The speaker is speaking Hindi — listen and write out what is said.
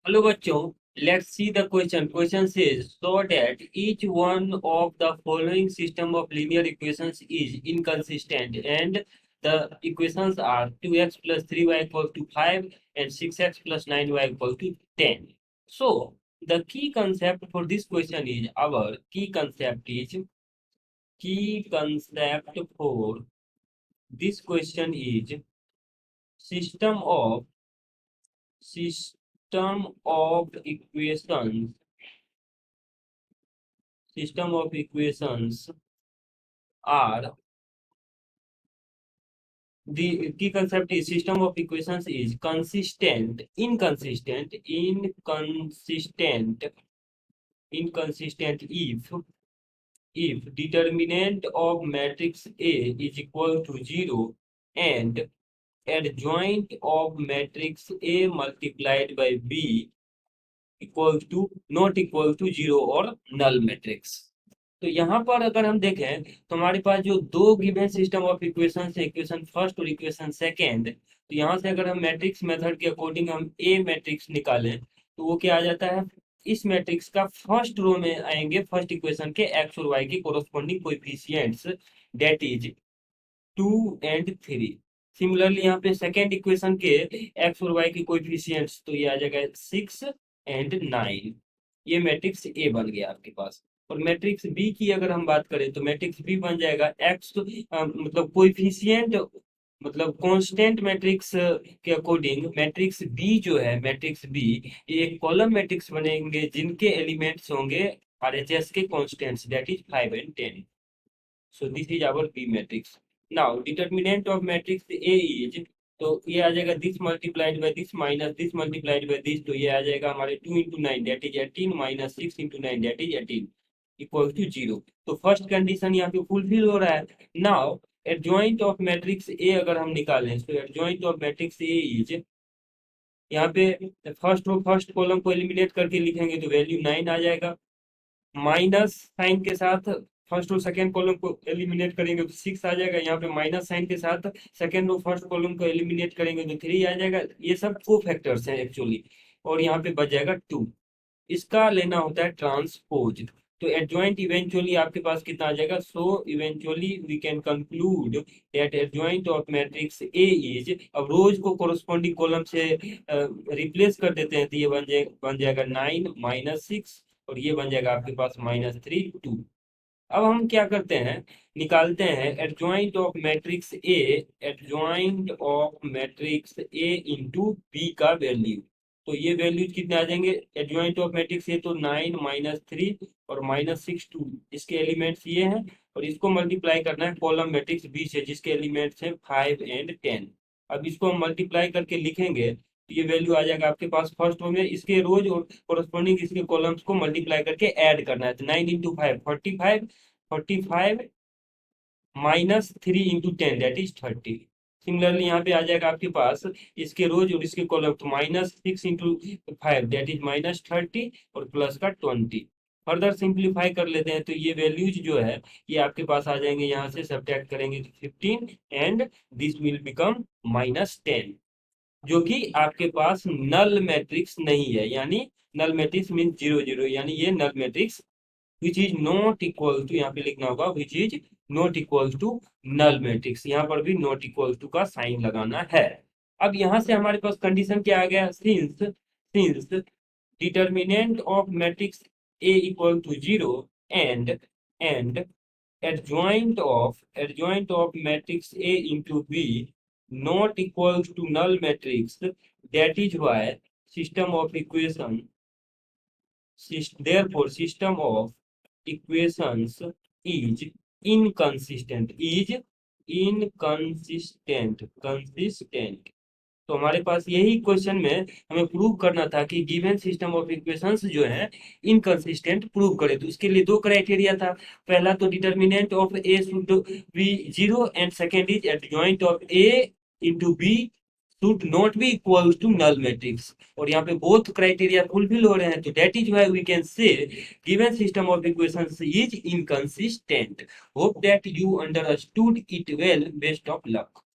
हेलो बच्चों, let's see the question. Question says so that each one of the following system of linear equations is inconsistent and the equations are 2x plus 3y equals to 5 and 6x plus 9y equals to 10. So the key concept for this question is our key concept for this question is system of system of equations system of equations are the key concept is system of equations is inconsistent if determinant of matrix A is equal to 0 and adjoint of matrix A multiplied by B equals to not equal to 0 और null matrix. तो यहाँ पर अगर हम देखें तो हमारे पास जो दो गिवन सिस्टम ऑफ इक्वेशन है, इक्वेशन फर्स्ट और इक्वेशन सेकेंड, तो यहाँ से अगर हम मैट्रिक्स मेथड के अकॉर्डिंग हम ए मैट्रिक्स निकालें तो वो क्या आ जाता है, इस मैट्रिक्स का फर्स्ट रो में आएंगे फर्स्ट इक्वेशन के एक्स और वाई के corresponding coefficients, that is 2 and 3. Similarly यहाँ पे सेकेंड इक्वेशन के एक्स और वाई के कोएफिशिएंट्स, तो ये आ जाएगा 6 and 9. ये मैट्रिक्स ए बन गया आपके पास। और मैट्रिक्स बी की अगर हम बात करें तो मैट्रिक्स बी बन जाएगा एक्स मतलब कोएफिशिएंट मतलब कांस्टेंट मैट्रिक्स के अकॉर्डिंग मैट्रिक्स बी जो है, मैट्रिक्स बी ये एक कॉलम मैट्रिक्स बनेंगे जिनके एलिमेंट्स होंगे आरएचएस के constants, that is 5 and 10. So this is our B matrix. Now determinant of matrix A is, तो ये आ जाएगा this multiplied by this minus this multiplied by this, तो ये आ जाएगा हमारे 2 into 9 that is 18 minus 6 into 9 that is 18 equal to 0. तो फर्स्ट कंडीशन यहाँ पे फुलफिल हो रहा है. नाउ एडजॉइंट ऑफ मैट्रिक्स ए अगर हम निकालें तो adjoint of matrix A is, यहाँ पे फर्स्ट कॉलम को एलिमिनेट करके लिखेंगे तो वैल्यू 9 आ जाएगा, माइनस साइन के साथ फर्स्ट और सेकेंड कॉलम को एलिमिनेट करेंगे तो 6 आ जाएगा, यहाँ पे माइनस साइन के साथ सेकेंड और फर्स्ट कॉलम को एलिमिनेट करेंगे तो 3 आ जाएगा. ये सब को फैक्टर्स हैं एक्चुअली. और यहाँ पे बच जाएगा 2. इसका लेना होता है ट्रांसपोज. तो एडजॉइंट इवेंचुअली आपके पास कितना आ जाएगा, so eventually we can conclude that adjoint of matrix A is, अब रोज को कोरोस्पोंडिंग कॉलम से रिप्लेस कर देते हैं तो ये बन जाएगा 9 माइनस 6 और ये बन जाएगा आपके पास -3 2. अब हम क्या करते हैं, निकालते हैं adjoint of matrix A, adjoint of matrix A into B का वैल्यू. तो ये वैल्यूज कितने आ जाएंगे, एडजॉइंट ऑफ मैट्रिक्स ए तो 9 -3 और -6 2, इसके एलिमेंट्स ये हैं. और इसको मल्टीप्लाई करना है कॉलम मैट्रिक्स बी से जिसके एलिमेंट्स हैं 5 and 10. अब इसको हम मल्टीप्लाई करके लिखेंगे तो ये वैल्यू आ जाएगा आपके पास फर्स्ट रो में, इसके रोज और कोरस्पोंडिंग इसके कॉलम्स को मल्टीप्लाई करके ऐड करना है. तो 9 into 5 45, 45 -3 into 10 that is 30. Similarly यहाँ पे आ जाएगा आपके पास इसके रोज और इसके कॉलम, तो -6 into 5 दैट इज -30 और प्लस का 20. फर्दर सिंप्लीफाई कर लेते हैं तो ये वैल्यूज जो है ये आपके पास आ जाएंगे, यहाँ से सब्ट्रैक्ट करेंगे तो 15 एंड दिस विल बिकम -10, जो कि आपके पास नल मैट्रिक्स नहीं है. यानी नल मैट्रिक्स मीन 0 0, यानी ये null matrix which is not equal to, यहाँ पे लिखना होगा which is not equal to null matrix. यहाँ पर भी नॉट इक्वल टू का साइन लगाना है. अब यहाँ से हमारे पास कंडीशन क्या आ गया, since determinant of matrix A equal to 0 and adjoint of matrix A into B not equal to null matrix, that is why system of equation therefore system of equations is consistent. तो हमारे पास यही क्वेश्चन में हमें प्रूव करना था कि गिवन सिस्टम ऑफ इक्वेशंस जो है इनकंसिस्टेंट प्रूव करे. तो इसके लिए दो क्राइटेरिया था. पहला तो determinant of A should be 0 and second is adjoint of A into B should not be equal to null matrix. और यहाँ पे बोथ क्राइटेरिया फुलफिल हो रहे हैं, तो that is why we can say given system of equations is inconsistent. Hope that you understood it well. Best of luck.